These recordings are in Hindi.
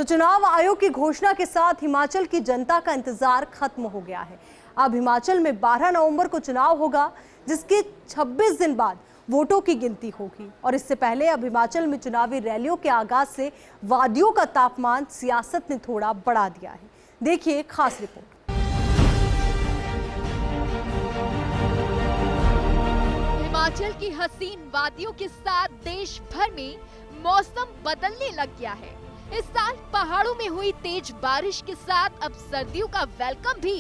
तो चुनाव आयोग की घोषणा के साथ हिमाचल की जनता का इंतजार खत्म हो गया है। अब हिमाचल में 12 नवंबर को चुनाव होगा, जिसके 26 दिन बाद वोटों की गिनती होगी। और इससे पहले अब हिमाचल में चुनावी रैलियों के आगाज से वादियों का तापमान सियासत ने थोड़ा बढ़ा दिया है। देखिए खास रिपोर्ट। हिमाचल की हसीन वादियों के साथ देश भर में मौसम बदलने लग गया है। इस साल पहाड़ों में हुई तेज बारिश के साथ अब सर्दियों का वेलकम भी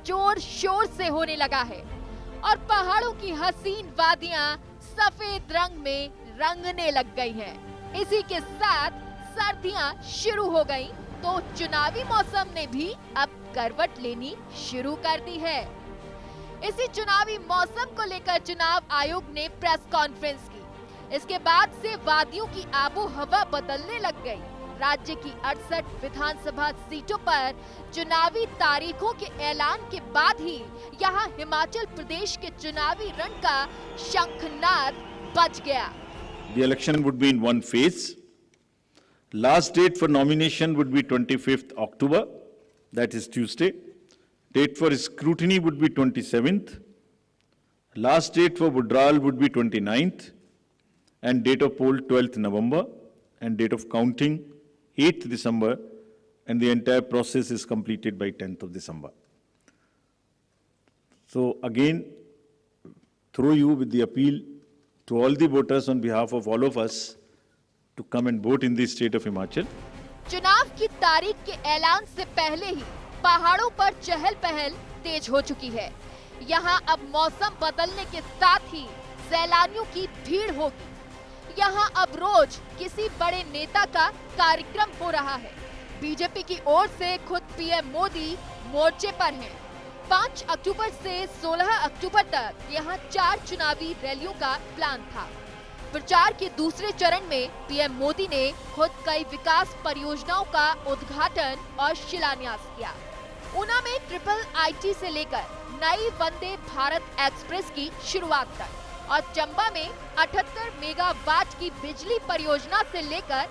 जोर शोर से होने लगा है और पहाड़ों की हसीन वादियां सफेद रंग में रंगने लग गई हैं। इसी के साथ सर्दियां शुरू हो गईं, तो चुनावी मौसम ने भी अब करवट लेनी शुरू कर दी है। इसी चुनावी मौसम को लेकर चुनाव आयोग ने प्रेस कॉन्फ्रेंस की। इसके बाद से वादियों की आबो हवा बदलने लग गई। राज्य की 68 विधानसभा सीटों पर चुनावी तारीखों के ऐलान के बाद ही यहां हिमाचल प्रदेश के चुनावी रण का शंखनाद बज गया। The election would be in one phase. Last date for nomination would be 25th October, that is Tuesday. Date for scrutiny would be 27th. Last date for withdrawal would be 29th. And date of poll 12th November. And date of counting 8th December. And the entire process is completed by 10th of December. So again, through you with the appeal to all the voters on behalf of all of us to come and vote in the state of Himachal. चुनाव की तारीख के ऐलान से पहले ही पहाड़ों पर चहल पहल तेज हो चुकी है। यहाँ अब मौसम बदलने के साथ ही सैलानियों की भीड़ होगी। यहाँ अब रोज किसी बड़े नेता का कार्यक्रम हो रहा है। बीजेपी की ओर से खुद पीएम मोदी मोर्चे पर हैं। 5 अक्टूबर से 16 अक्टूबर तक यहाँ 4 चुनावी रैलियों का प्लान था। प्रचार के दूसरे चरण में पीएम मोदी ने खुद कई विकास परियोजनाओं का उद्घाटन और शिलान्यास किया। ऊना में ट्रिपल आईटी से लेकर नई वंदे भारत एक्सप्रेस की शुरुआत तक और चंबा में 78 मेगावाट की बिजली परियोजना से लेकर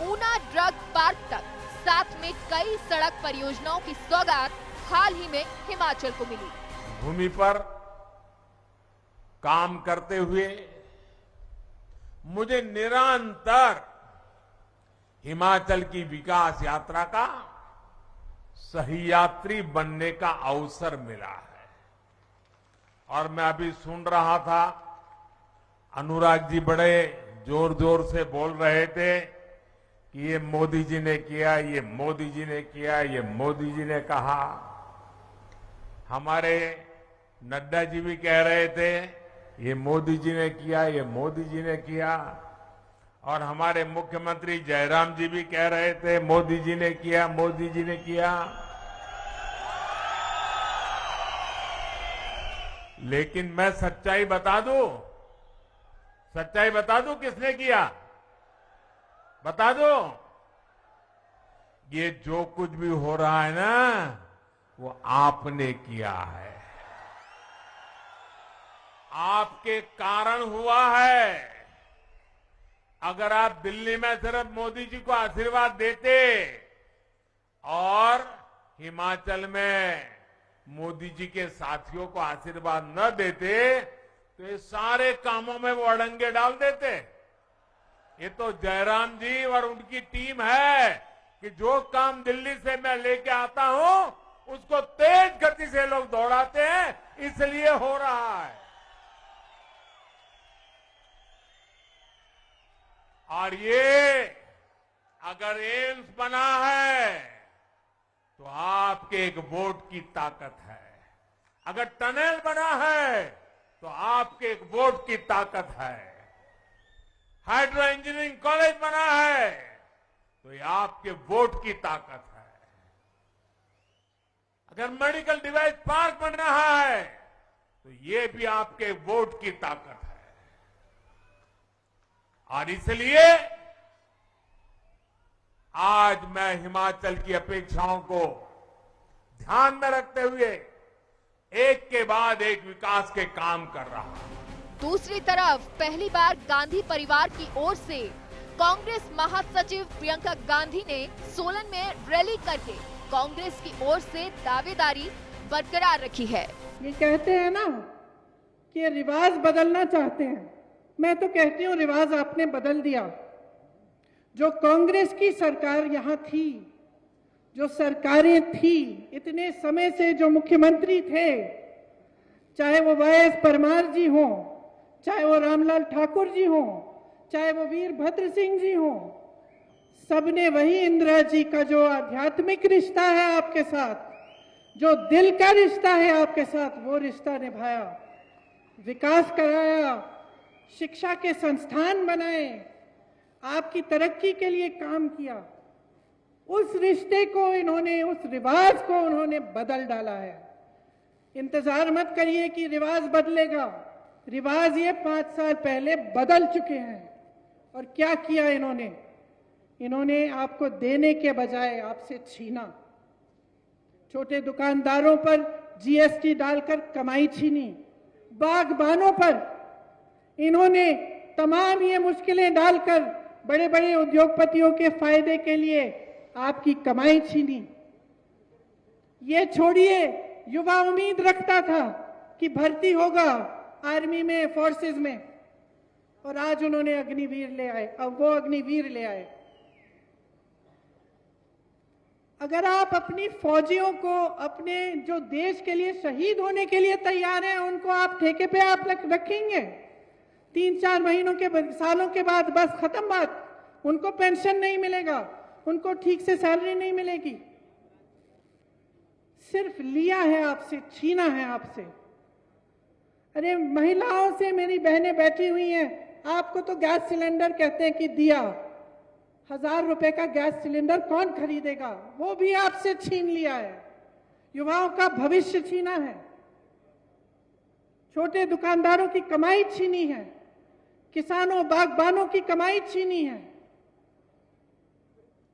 ऊना ड्रग पार्क तक, साथ में कई सड़क परियोजनाओं की सौगात हाल ही में हिमाचल को मिली। भूमि पर काम करते हुए मुझे निरंतर हिमाचल की विकास यात्रा का सही यात्री बनने का अवसर मिला है। और मैं अभी सुन रहा था, अनुराग जी बड़े जोर जोर से बोल रहे थे कि ये मोदी जी ने किया, ये मोदी जी ने किया, ये मोदी जी ने कहा। हमारे नड्डा जी भी कह रहे थे ये मोदी जी ने किया, ये मोदी जी ने किया। और हमारे मुख्यमंत्री जयराम जी भी कह रहे थे मोदी जी ने किया, मोदी जी ने किया। लेकिन मैं सच्चाई बता दूं किसने किया? बता दो। ये जो कुछ भी हो रहा है ना, वो आपने किया है। आपके कारण हुआ है। अगर आप दिल्ली में सिर्फ मोदी जी को आशीर्वाद देते और हिमाचल में मोदी जी के साथियों को आशीर्वाद न देते, तो ये सारे कामों में वो अड़ंगे डाल देते। ये तो जयराम जी और उनकी टीम है कि जो काम दिल्ली से मैं लेके आता हूं उसको तेज गति से लोग दौड़ाते हैं, इसलिए हो रहा है। और ये अगर एम्स बना है तो आपके एक वोट की ताकत है। अगर टनल बना है तो आपके एक वोट की ताकत है। हाइड्रो इंजीनियरिंग कॉलेज बना है तो ये आपके वोट की ताकत है। अगर मेडिकल डिवाइस पार्क बन रहा है तो ये भी आपके वोट की ताकत है। और इसलिए आज मैं हिमाचल की अपेक्षाओं को ध्यान में रखते हुए एक के बाद एक विकास के काम कर रहा हूं। दूसरी तरफ पहली बार गांधी परिवार की ओर से कांग्रेस महासचिव प्रियंका गांधी ने सोलन में रैली करके कांग्रेस की ओर से दावेदारी बरकरार रखी है। ये कहते हैं ना कि रिवाज बदलना चाहते हैं, मैं तो कहती हूँ रिवाज आपने बदल दिया। जो कांग्रेस की सरकार यहाँ थी, जो सरकारें थी, इतने समय से जो मुख्यमंत्री थे, चाहे वो वाईएस परमार जी हो, चाहे वो रामलाल ठाकुर जी हो, चाहे वो वीरभद्र सिंह जी हो, सबने वही इंदिरा जी का जो आध्यात्मिक रिश्ता है आपके साथ, जो दिल का रिश्ता है आपके साथ, वो रिश्ता निभाया, विकास कराया, शिक्षा के संस्थान बनाए, आपकी तरक्की के लिए काम किया। उस रिश्ते को इन्होंने, उस रिवाज को उन्होंने बदल डाला है। इंतजार मत करिए कि रिवाज बदलेगा। रिवाज ये 5 साल पहले बदल चुके हैं। और क्या किया इन्होंने? इन्होंने आपको देने के बजाय आपसे छीना। छोटे दुकानदारों पर जीएसटी डालकर कमाई छीनी। बागबानों पर इन्होंने तमाम ये मुश्किलें डालकर बड़े बड़े उद्योगपतियों के फायदे के लिए आपकी कमाई छीनी। ये छोड़िए, युवा उम्मीद रखता था कि भर्ती होगा आर्मी में, फोर्सेस में, और आज उन्होंने अग्निवीर ले आए। अब वो अग्निवीर ले आए। अगर आप अपनी फौजियों को, अपने जो देश के लिए शहीद होने के लिए तैयार हैं, उनको आप ठेके पे आप रखेंगे? 3-4 महीनों के, सालों के बाद बस खत्म बात। उनको पेंशन नहीं मिलेगा, उनको ठीक से सैलरी नहीं मिलेगी। सिर्फ लिया है आपसे, छीना है आपसे। अरे महिलाओं से मेरी बहनें बैठी हुई हैं, आपको तो गैस सिलेंडर कहते हैं कि दिया, 1000 रुपए का गैस सिलेंडर कौन खरीदेगा? वो भी आपसे छीन लिया है। युवाओं का भविष्य छीना है। छोटे दुकानदारों की कमाई छीनी है। किसानों, बागबानों की कमाई छीनी है।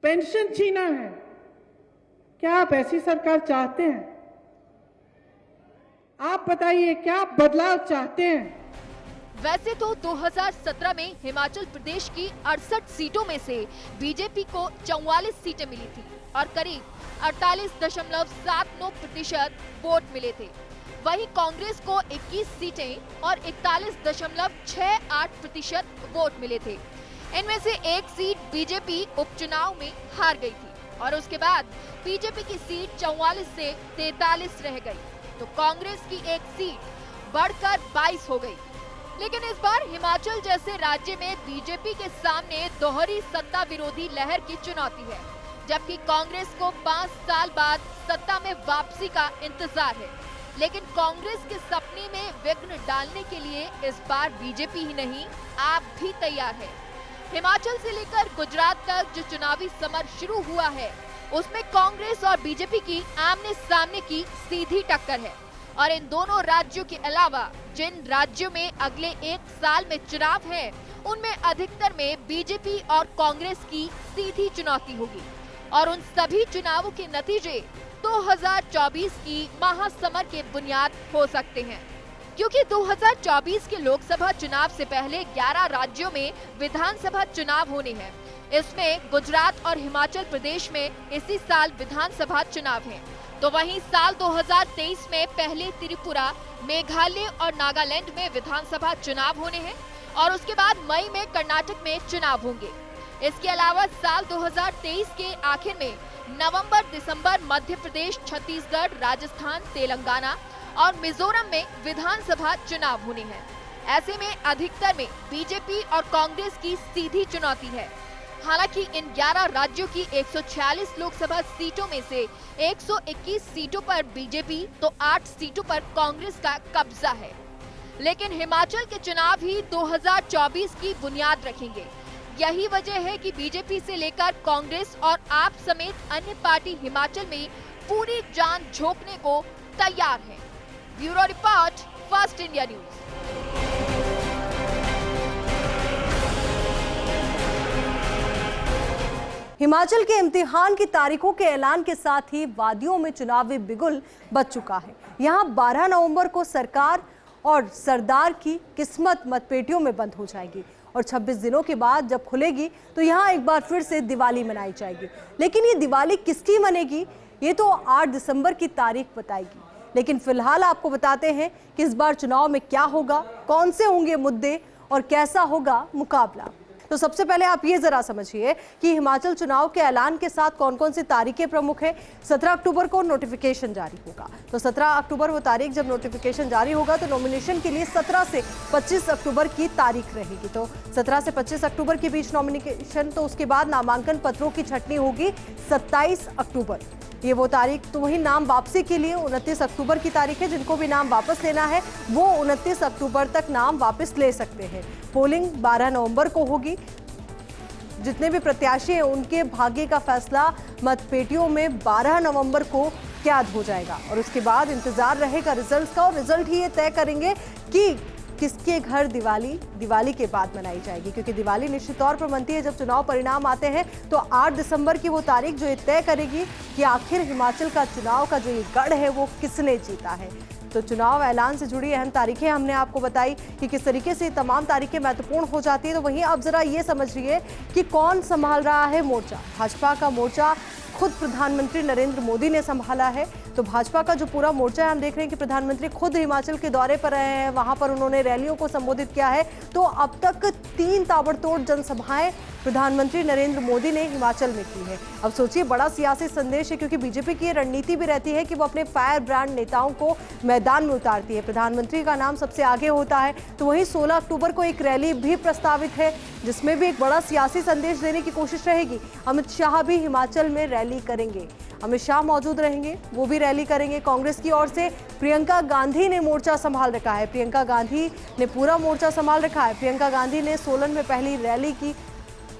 पेंशन छीना है। क्या आप ऐसी सरकार चाहते हैं? आप बताइए, क्या आप बदलाव चाहते हैं? वैसे तो 2017 में हिमाचल प्रदेश की 68 सीटों में से बीजेपी को 44 सीटें मिली थी और करीब 48.79% वोट मिले थे। वहीं कांग्रेस को 21 सीटें और 41.68% वोट मिले थे। इनमें से एक सीट बीजेपी उपचुनाव में हार गई थी और उसके बाद बीजेपी की सीट 44 से 43 रह गई, तो कांग्रेस की एक सीट बढ़कर 22 हो गई। लेकिन इस बार हिमाचल जैसे राज्य में बीजेपी के सामने दोहरी सत्ता विरोधी लहर की चुनौती है, जबकि कांग्रेस को 5 साल बाद सत्ता में वापसी का इंतजार है। लेकिन कांग्रेस के सपने में विघ्न डालने के लिए इस बार बीजेपी ही नहीं, आप भी तैयार है। हिमाचल से लेकर गुजरात तक जो चुनावी समर शुरू हुआ है, उसमें कांग्रेस और बीजेपी की आमने सामने की सीधी टक्कर है। और इन दोनों राज्यों के अलावा जिन राज्यों में अगले 1 साल में चुनाव है, उनमें अधिकतर में बीजेपी और कांग्रेस की सीधी चुनौती होगी। और उन सभी चुनावों के नतीजे 2024 की महासमर के बुनियाद हो सकते हैं, क्योंकि 2024 के लोकसभा चुनाव से पहले 11 राज्यों में विधानसभा चुनाव होने हैं। इसमें गुजरात और हिमाचल प्रदेश में इसी साल विधानसभा चुनाव हैं। तो वहीं साल 2023 में पहले त्रिपुरा, मेघालय और नागालैंड में विधानसभा चुनाव होने हैं और उसके बाद मई में कर्नाटक में चुनाव होंगे। इसके अलावा साल 2023 के आखिर में नवंबर-दिसंबर मध्य प्रदेश, छत्तीसगढ़, राजस्थान, तेलंगाना और मिजोरम में विधानसभा चुनाव होने हैं। ऐसे में अधिकतर में बीजेपी और कांग्रेस की सीधी चुनौती है। हालांकि इन 11 राज्यों की 146 लोकसभा सीटों में से 121 सीटों पर बीजेपी तो 8 सीटों पर कांग्रेस का कब्जा है। लेकिन हिमाचल के चुनाव ही 2024 की बुनियाद रखेंगे। यही वजह है कि बीजेपी से लेकर कांग्रेस और आप समेत अन्य पार्टी हिमाचल में पूरी जान झोंकने को तैयार है। Bureau report, first India news. Himachal के इम्तिहान की तारीखों के ऐलान के साथ ही वादियों में चुनावी बिगुल बज चुका है। यहां 12 नवंबर को सरकार और सरदार की किस्मत मतपेटियों में बंद हो जाएगी और 26 दिनों के बाद जब खुलेगी तो यहाँ एक बार फिर से दिवाली मनाई जाएगी। लेकिन ये दिवाली किसकी मनेगी, ये तो 8 दिसंबर की तारीख बताएगी। लेकिन फिलहाल आपको बताते हैं कि इस बार चुनाव में क्या होगा, कौन से होंगे मुद्दे और कैसा होगा मुकाबला। तो सबसे पहले आप ये जरा समझिए कि हिमाचल चुनाव के ऐलान के साथ कौन कौन सी तारीखें प्रमुख है। 17 अक्टूबर को नोटिफिकेशन जारी होगा, तो 17 अक्टूबर वो तारीख जब नोटिफिकेशन जारी होगा तो नॉमिनेशन के लिए 17 से 25 अक्टूबर की तारीख रहेगी। तो 17 से 25 अक्टूबर के बीच नॉमिनेशन, तो उसके बाद नामांकन पत्रों की छंटनी होगी 27 अक्टूबर, ये वो तारीख। तो वही नाम वापसी के लिए 29 अक्टूबर की तारीख है। जिनको भी नाम वापस लेना है वो 29 अक्टूबर तक नाम वापस ले सकते हैं। पोलिंग 12 नवंबर को होगी। जितने भी प्रत्याशी हैं उनके भाग्य का फैसला मतपेटियों में 12 नवंबर को कैद हो जाएगा और उसके बाद इंतजार रहेगा रिजल्ट का, और रिजल्ट ही ये तय करेंगे कि किसके घर दिवाली के बाद मनाई जाएगी, क्योंकि दिवाली निश्चित तौर पर मनती है जब चुनाव परिणाम आते हैं। तो 8 दिसंबर की वो तारीख जो ये तय करेगी कि आखिर हिमाचल का चुनाव का जो ये गढ़ है वो किसने जीता है। तो चुनाव ऐलान से जुड़ी अहम तारीखें हमने आपको बताई कि किस तरीके से तमाम तारीखें महत्वपूर्ण हो जाती है। तो वहीं अब जरा ये समझिए कि कौन संभाल रहा है मोर्चा। भाजपा का मोर्चा खुद प्रधानमंत्री नरेंद्र मोदी ने संभाला है। तो भाजपा का जो पूरा मोर्चा है, हम देख रहे हैं कि प्रधानमंत्री खुद हिमाचल के दौरे पर रहे हैं, वहां पर उन्होंने रैलियों को संबोधित किया है। तो अब तक 3 ताबड़तोड़ जनसभाएं प्रधानमंत्री नरेंद्र मोदी ने हिमाचल में की है। अब सोचिए, बड़ा सियासी संदेश है, क्योंकि बीजेपी की रणनीति भी रहती है कि वो अपने फायर ब्रांड नेताओं को मैदान में उतारती है। प्रधानमंत्री का नाम सबसे आगे होता है। तो वहीं 16 अक्टूबर को एक रैली भी प्रस्तावित है, जिसमें भी एक बड़ा सियासी संदेश देने की कोशिश रहेगी। अमित शाह भी हिमाचल में रैली करेंगे, अमित शाह मौजूद रहेंगे, वो भी रैली करेंगे। कांग्रेस की ओर से प्रियंका गांधी ने मोर्चा संभाल रखा है, प्रियंका गांधी ने पूरा मोर्चा संभाल रखा है। प्रियंका गांधी ने सोलन में पहली रैली की,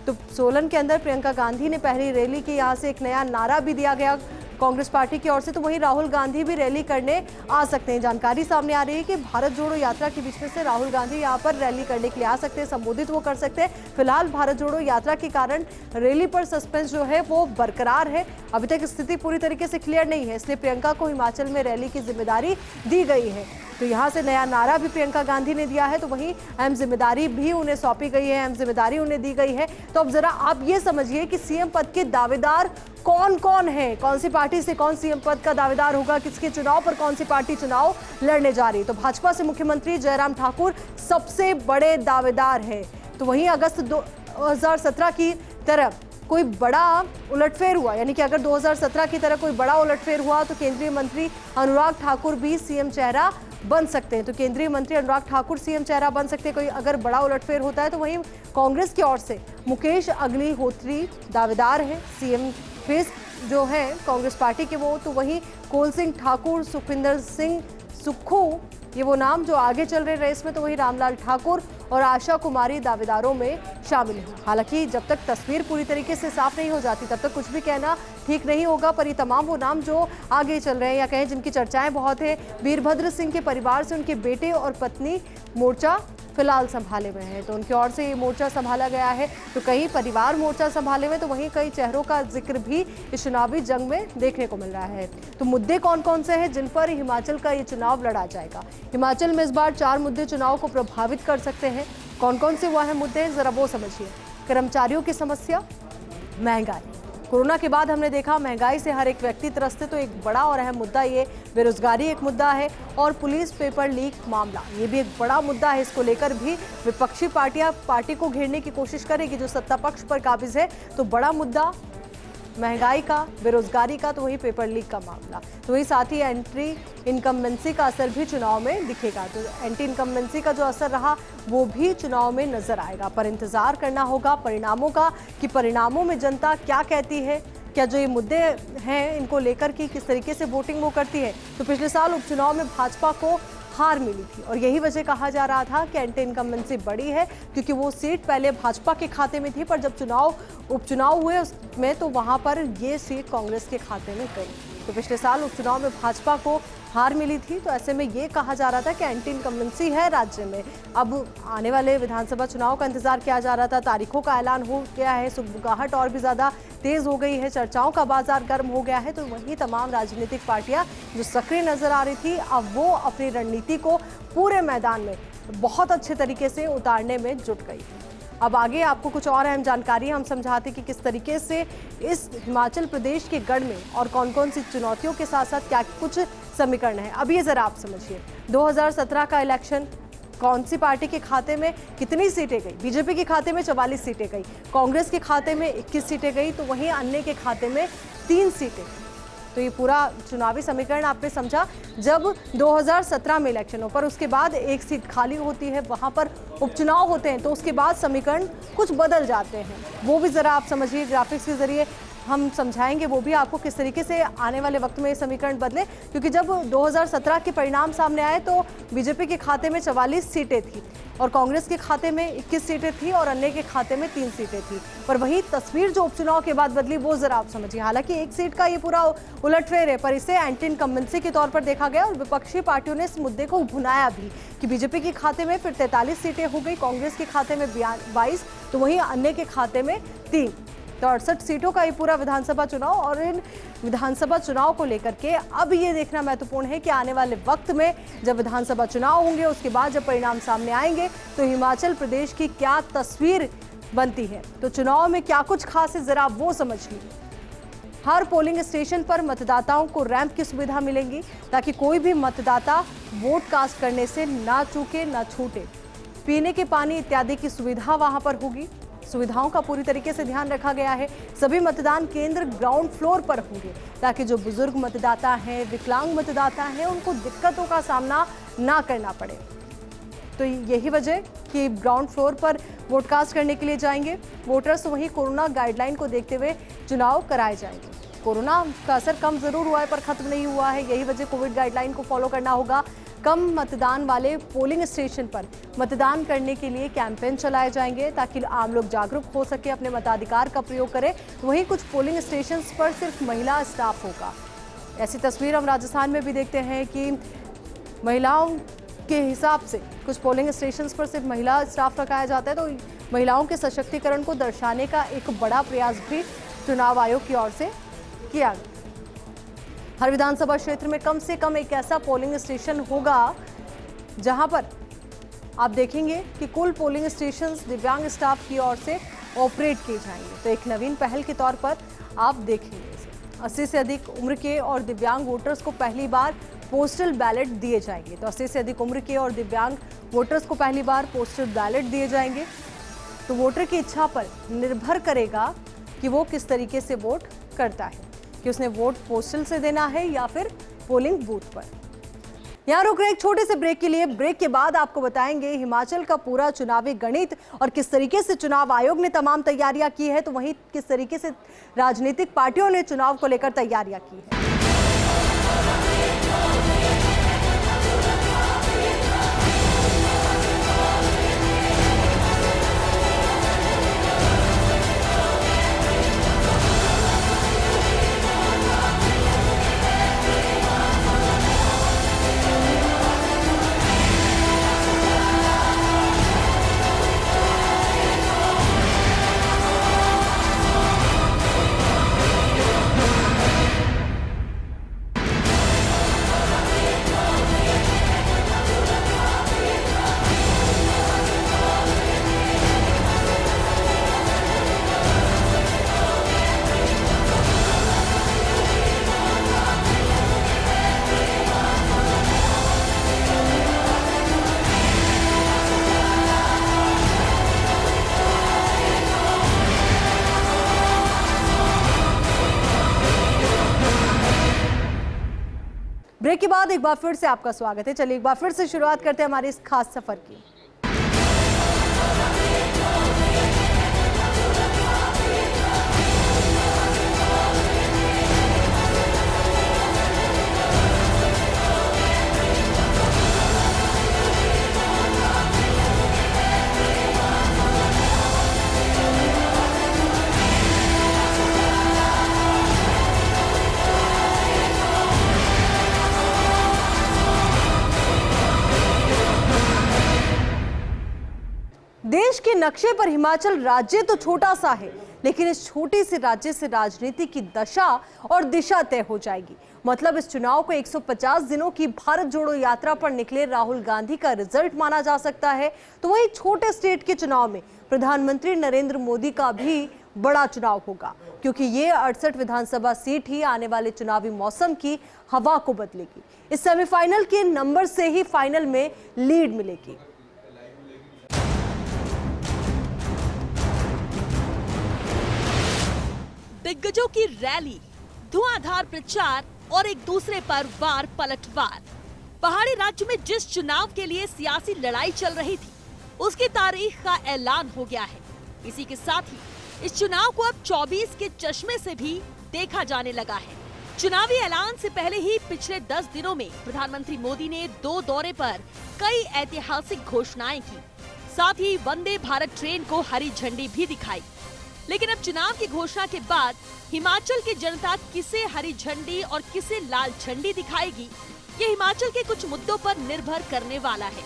तो सोलन के अंदर प्रियंका गांधी ने पहली रैली की। यहाँ से एक नया नारा भी दिया गया कांग्रेस पार्टी की ओर से। तो वहीं राहुल गांधी भी रैली करने आ सकते हैं। जानकारी सामने आ रही है कि भारत जोड़ो यात्रा के बीच में से राहुल गांधी यहाँ पर रैली करने के लिए आ सकते हैं, संबोधित वो कर सकते हैं। फिलहाल भारत जोड़ो यात्रा के कारण रैली पर सस्पेंस जो है वो बरकरार है। अभी तक स्थिति पूरी तरीके से क्लियर नहीं है, इसलिए प्रियंका को हिमाचल में रैली की जिम्मेदारी दी गई है। तो यहाँ से नया नारा भी प्रियंका गांधी ने दिया है। तो वहीं अहम जिम्मेदारी भी उन्हें सौंपी गई है, अहम जिम्मेदारी उन्हें दी गई है। तो अब जरा आप ये समझिए कि सीएम पद के दावेदार कौन कौन है, कौन सी पार्टी से कौन सीएम पद का दावेदार होगा, किसके चुनाव पर कौन सी पार्टी चुनाव लड़ने जा रही है। तो भाजपा से मुख्यमंत्री जयराम ठाकुर सबसे बड़े दावेदार है। तो वहीं अगस्त 2017 की तरह कोई बड़ा उलटफेर हुआ, यानी कि अगर 2017 की तरह कोई बड़ा उलटफेर हुआ तो केंद्रीय मंत्री अनुराग ठाकुर भी सीएम चेहरा बन सकते हैं। तो केंद्रीय मंत्री अनुराग ठाकुर सीएम चेहरा बन सकते हैं कोई अगर बड़ा उलटफेर होता है। तो वहीं कांग्रेस की ओर से मुकेश अग्निहोत्री दावेदार है, सीएम फेस जो है कांग्रेस पार्टी के वो। तो वहीं कोल सिंह ठाकुर, सुखविंदर सिंह सुक्खू, ये वो नाम जो आगे चल रहे रेस में। तो वहीं रामलाल ठाकुर और आशा कुमारी दावेदारों में शामिल हैं। हालांकि जब तक तस्वीर पूरी तरीके से साफ नहीं हो जाती तब तक कुछ भी कहना ठीक नहीं होगा, पर ये तमाम वो नाम जो आगे चल रहे हैं या कहें जिनकी चर्चाएं बहुत है। वीरभद्र सिंह के परिवार से उनके बेटे और पत्नी मोर्चा फिलहाल संभाले हुए हैं, तो उनकी ओर से ये मोर्चा संभाला गया है। तो कई परिवार मोर्चा संभाले हुए, तो वहीं कई चेहरों का जिक्र भी इस चुनावी जंग में देखने को मिल रहा है। तो मुद्दे कौन कौन से हैं जिन पर हिमाचल का ये चुनाव लड़ा जाएगा। हिमाचल में इस बार 4 मुद्दे चुनाव को प्रभावित कर सकते हैं। कौन कौन से वो अहम मुद्दे हैं जरा वो समझिए। कर्मचारियों की समस्या, महंगाई। कोरोना के बाद हमने देखा महंगाई से हर एक व्यक्ति त्रस्त है, तो एक बड़ा और अहम मुद्दा ये बेरोजगारी एक मुद्दा है, और पुलिस पेपर लीक मामला ये भी एक बड़ा मुद्दा है। इसको लेकर भी विपक्षी पार्टियां पार्टी को घेरने की कोशिश करेगी जो सत्ता पक्ष पर काबिज है। तो बड़ा मुद्दा महंगाई का, बेरोजगारी का, तो वही पेपर लीक का मामला। तो वही साथ ही एंटी इनकम्बेंसी का असर भी चुनाव में दिखेगा। तो एंटी इनकम्बेंसी का जो असर रहा वो भी चुनाव में नजर आएगा। पर इंतजार करना होगा परिणामों का कि परिणामों में जनता क्या कहती है, क्या जो ये मुद्दे हैं इनको लेकर कि किस तरीके से वोटिंग वो करती है। तो पिछले साल उपचुनाव में भाजपा को हार मिली थी और यही वजह कहा जा रहा था कि एंटी इनकम्बेंसी बड़ी है, क्योंकि वो सीट पहले भाजपा के खाते में थी, पर जब उपचुनाव हुए उसमें तो वहां पर ये सीट कांग्रेस के खाते में गई। तो पिछले साल उपचुनाव में भाजपा को हार मिली थी, तो ऐसे में ये कहा जा रहा था कि एंटी इनकम्बेंसी है राज्य में। अब आने वाले विधानसभा चुनाव का इंतजार किया जा रहा था, तारीखों का ऐलान हो गया है, सुगबुगाहट और भी ज़्यादा तेज हो गई है, चर्चाओं का बाजार गर्म हो गया है, तो वहीं तमाम राजनीतिक पार्टियां जो सक्रिय नजर आ रही थी, अब वो अपनी रणनीति को पूरे मैदान में बहुत अच्छे तरीके से उतारने में जुट गई। अब आगे आपको कुछ और अहम जानकारी हम समझाते कि किस तरीके से इस हिमाचल प्रदेश के गढ़ में और कौन कौन सी चुनौतियों के साथ साथ क्या कुछ समीकरण है। अब ये जरा आप समझिए, 2017 का इलेक्शन, कौन सी पार्टी के खाते में कितनी सीटें गई? बीजेपी के खाते में 44 सीटें गई, कांग्रेस के खाते में 21 सीटें गई, तो वहीं अन्य के खाते में 3 सीटें। तो ये पूरा चुनावी समीकरण आपने समझा। जब 2017 में इलेक्शन हो पर उसके बाद एक सीट खाली होती है, वहां पर उपचुनाव होते हैं, तो उसके बाद समीकरण कुछ बदल जाते हैं। वो भी जरा आप समझिए, ग्राफिक्स के जरिए हम समझाएंगे वो भी आपको किस तरीके से आने वाले वक्त में ये समीकरण बदले। क्योंकि जब 2017 के परिणाम सामने आए तो बीजेपी के खाते में 44 सीटें थी और कांग्रेस के खाते में 21 सीटें थी और अन्य के खाते में 3 सीटें थी। पर वही तस्वीर जो उपचुनाव के बाद बदली वो जरा आप समझिए। हालांकि एक सीट का ये पूरा उलटफेर है, पर इसे एंटी इनकम्बेंसी के तौर पर देखा गया और विपक्षी पार्टियों ने इस मुद्दे को भुनाया भी कि बीजेपी के खाते में फिर 43 सीटें हो गई, कांग्रेस के खाते में 22, तो वहीं अन्य के खाते में 3। तो 68 सीटों का ये पूरा विधानसभा चुनाव, और इन विधानसभा चुनाव को लेकर के अब ये देखना महत्वपूर्ण है कि आने वाले वक्त में जब विधानसभा चुनाव होंगे, उसके बाद जब परिणाम सामने आएंगे, तो हिमाचल प्रदेश की क्या तस्वीर बनती है। तो चुनाव में क्या कुछ खास है, जरा वो समझिए। हर पोलिंग स्टेशन पर मतदाताओं को रैंप की सुविधा मिलेगी ताकि कोई भी मतदाता वोट कास्ट करने से ना चूके ना छूटे। पीने के पानी इत्यादि की सुविधा वहां पर होगी। सुविधाओं का पूरी तरीके से ध्यान रखा गया है। सभी मतदान केंद्र ग्राउंड फ्लोर पर होंगे ताकि जो बुजुर्ग मतदाता हैं, विकलांग मतदाता हैं, उनको दिक्कतों का सामना ना करना पड़े। तो यही वजह कि ग्राउंड फ्लोर पर वोट कास्ट करने के लिए जाएंगे वोटर्स। वहीं कोरोना गाइडलाइन को देखते हुए चुनाव कराए जाएंगे। कोरोना का असर कम जरूर हुआ है पर खत्म नहीं हुआ है, यही वजह कोविड गाइडलाइन को फॉलो करना होगा। कम मतदान वाले पोलिंग स्टेशन पर मतदान करने के लिए कैंपेन चलाए जाएंगे ताकि आम लोग जागरूक हो सके, अपने मताधिकार का प्रयोग करें। वहीं कुछ पोलिंग स्टेशन पर सिर्फ महिला स्टाफ होगा। ऐसी तस्वीर हम राजस्थान में भी देखते हैं कि महिलाओं के हिसाब से कुछ पोलिंग स्टेशन पर सिर्फ महिला स्टाफ रखाया जाता है। तो महिलाओं के सशक्तिकरण को दर्शाने का एक बड़ा प्रयास भी चुनाव आयोग की ओर से किया गया। हर विधानसभा क्षेत्र में कम से कम एक ऐसा पोलिंग स्टेशन होगा जहां पर आप देखेंगे कि कुल पोलिंग स्टेशंस दिव्यांग स्टाफ की ओर से ऑपरेट किए जाएंगे। तो एक नवीन पहल के तौर पर आप देखेंगे इसे। 80 से अधिक उम्र के और दिव्यांग वोटर्स को पहली बार पोस्टल बैलेट दिए जाएंगे। तो 80 से अधिक उम्र के और दिव्यांग वोटर्स को पहली बार पोस्टल बैलेट दिए जाएंगे। तो वोटर की इच्छा पर निर्भर करेगा कि वो किस तरीके से वोट करता है, कि उसने वोट पोस्टल से देना है या फिर पोलिंग बूथ पर। यहाँ रुक रहे एक छोटे से ब्रेक के लिए। ब्रेक के बाद आपको बताएंगे हिमाचल का पूरा चुनावी गणित और किस तरीके से चुनाव आयोग ने तमाम तैयारियां की है, तो वहीं किस तरीके से राजनीतिक पार्टियों ने चुनाव को लेकर तैयारियां की है। ब्रेक के बाद एक बार फिर से आपका स्वागत है। चलिए एक बार फिर से शुरुआत करते हैं हमारे इस खास सफर की। देश के नक्शे पर हिमाचल राज्य तो छोटा सा है, लेकिन इस छोटे से राज्य से राजनीति की दशा और दिशा तय हो जाएगी। मतलब इस चुनाव को 150 दिनों की भारत जोड़ो यात्रा पर निकले राहुल गांधी का रिजल्ट माना जा सकता है। तो वहीं छोटे स्टेट के चुनाव में प्रधानमंत्री नरेंद्र मोदी का भी बड़ा चुनाव होगा, क्योंकि ये 68 विधानसभा सीट ही आने वाले चुनावी मौसम की हवा को बदलेगी। इस सेमीफाइनल के नंबर से ही फाइनल में लीड मिलेगी। दिग्गजों की रैली, धुआंधार प्रचार और एक दूसरे पर वार पलटवार। पहाड़ी राज्य में जिस चुनाव के लिए सियासी लड़ाई चल रही थी, उसकी तारीख का ऐलान हो गया है। इसी के साथ ही इस चुनाव को अब 24 के चश्मे से भी देखा जाने लगा है। चुनावी ऐलान से पहले ही पिछले 10 दिनों में प्रधानमंत्री मोदी ने 2 दौरे पर कई ऐतिहासिक घोषणाएं की, साथ ही वंदे भारत ट्रेन को हरी झंडी भी दिखाई। लेकिन अब चुनाव की घोषणा के बाद हिमाचल की जनता किसे हरी झंडी और किसे लाल झंडी दिखाएगी, ये हिमाचल के कुछ मुद्दों पर निर्भर करने वाला है,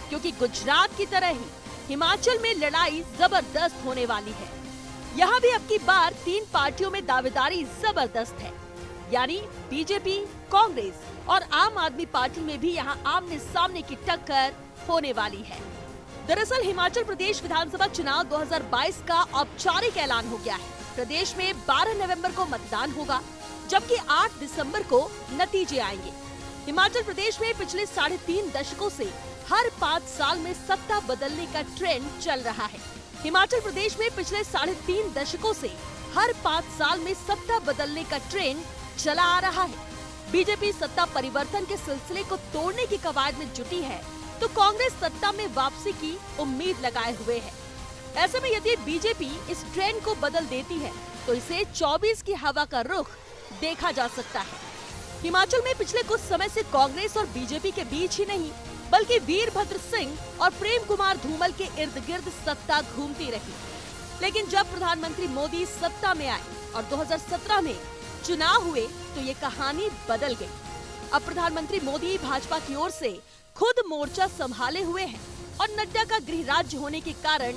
क्योंकि गुजरात की तरह ही हिमाचल में लड़ाई जबरदस्त होने वाली है। यहाँ भी अब की बार 3 पार्टियों में दावेदारी जबरदस्त है, यानी बीजेपी, कांग्रेस और आम आदमी पार्टी में भी यहाँ आमने सामने की टक्कर होने वाली है। दरअसल हिमाचल प्रदेश विधानसभा चुनाव 2022 का औपचारिक ऐलान हो गया है। प्रदेश में 12 नवंबर को मतदान होगा, जबकि 8 दिसंबर को नतीजे आएंगे। हिमाचल प्रदेश में पिछले 3.5 दशकों से हर 5 साल में सत्ता बदलने का ट्रेंड चल रहा है। हिमाचल प्रदेश में पिछले 3.5 दशकों से हर 5 साल में सत्ता बदलने का ट्रेंड चला आ रहा है। बीजेपी सत्ता परिवर्तन के सिलसिले को तोड़ने की कवायद में जुटी है, तो कांग्रेस सत्ता में वापसी की उम्मीद लगाए हुए है। ऐसे में यदि बीजेपी इस ट्रेंड को बदल देती है, तो इसे 24 की हवा का रुख देखा जा सकता है। हिमाचल में पिछले कुछ समय से कांग्रेस और बीजेपी के बीच ही नहीं, बल्कि वीरभद्र सिंह और प्रेम कुमार धूमल के इर्द गिर्द सत्ता घूमती रही। लेकिन जब प्रधानमंत्री मोदी सत्ता में आए और 2017 में चुनाव हुए, तो ये कहानी बदल गई। अब प्रधानमंत्री मोदी भाजपा की ओर से खुद मोर्चा संभाले हुए हैं और नड्डा का गृह राज्य होने के कारण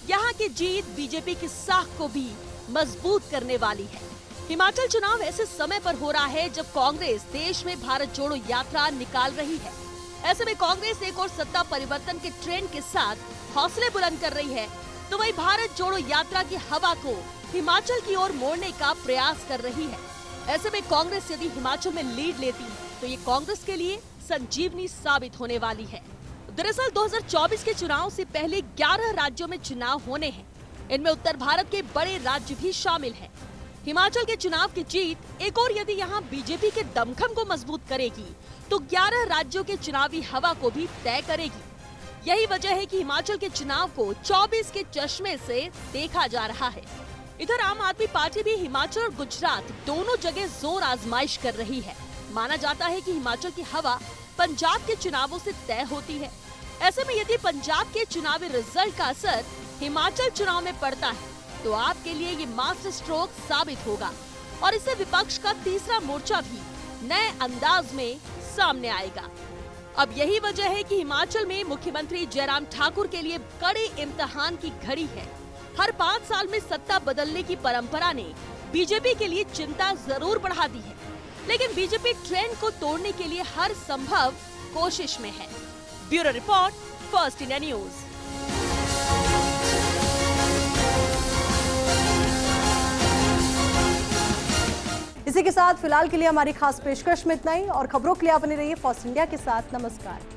यहाँ की जीत बीजेपी की साख को भी मजबूत करने वाली है। हिमाचल चुनाव ऐसे समय पर हो रहा है जब कांग्रेस देश में भारत जोड़ो यात्रा निकाल रही है। ऐसे में कांग्रेस एक और सत्ता परिवर्तन के ट्रेंड के साथ हौसले बुलंद कर रही है, तो वही भारत जोड़ो यात्रा की हवा को हिमाचल की ओर मोड़ने का प्रयास कर रही है। ऐसे में कांग्रेस यदि हिमाचल में लीड लेती है, तो ये कांग्रेस के लिए संजीवनी साबित होने वाली है। दरअसल 2024 के चुनाव से पहले 11 राज्यों में चुनाव होने हैं। इनमें उत्तर भारत के बड़े राज्य भी शामिल हैं। हिमाचल के चुनाव की जीत एक और यदि यहाँ बीजेपी के दमखम को मजबूत करेगी, तो 11 राज्यों के चुनावी हवा को भी तय करेगी। यही वजह है कि हिमाचल के चुनाव को 24 के चश्मे से देखा जा रहा है। इधर आम आदमी पार्टी भी हिमाचल और गुजरात दोनों जगह जोर आजमाइश कर रही है। माना जाता है कि हिमाचल की हवा पंजाब के चुनावों से तय होती है। ऐसे में यदि पंजाब के चुनावी रिजल्ट का असर हिमाचल चुनाव में पड़ता है, तो आपके लिए ये मास्टर स्ट्रोक साबित होगा और इससे विपक्ष का तीसरा मोर्चा भी नए अंदाज में सामने आएगा। अब यही वजह है कि हिमाचल में मुख्यमंत्री जयराम ठाकुर के लिए कड़े इम्तिहान की घड़ी है। हर 5 साल में सत्ता बदलने की परंपरा ने बीजेपी के लिए चिंता जरूर बढ़ा दी है, लेकिन बीजेपी ट्रेंड को तोड़ने के लिए हर संभव कोशिश में है। Bureau report, first India news. इसी के साथ फिलहाल के लिए हमारी खास पेशकश में इतना ही, और खबरों के लिए आप बने रहिए फर्स्ट इंडिया के साथ। नमस्कार।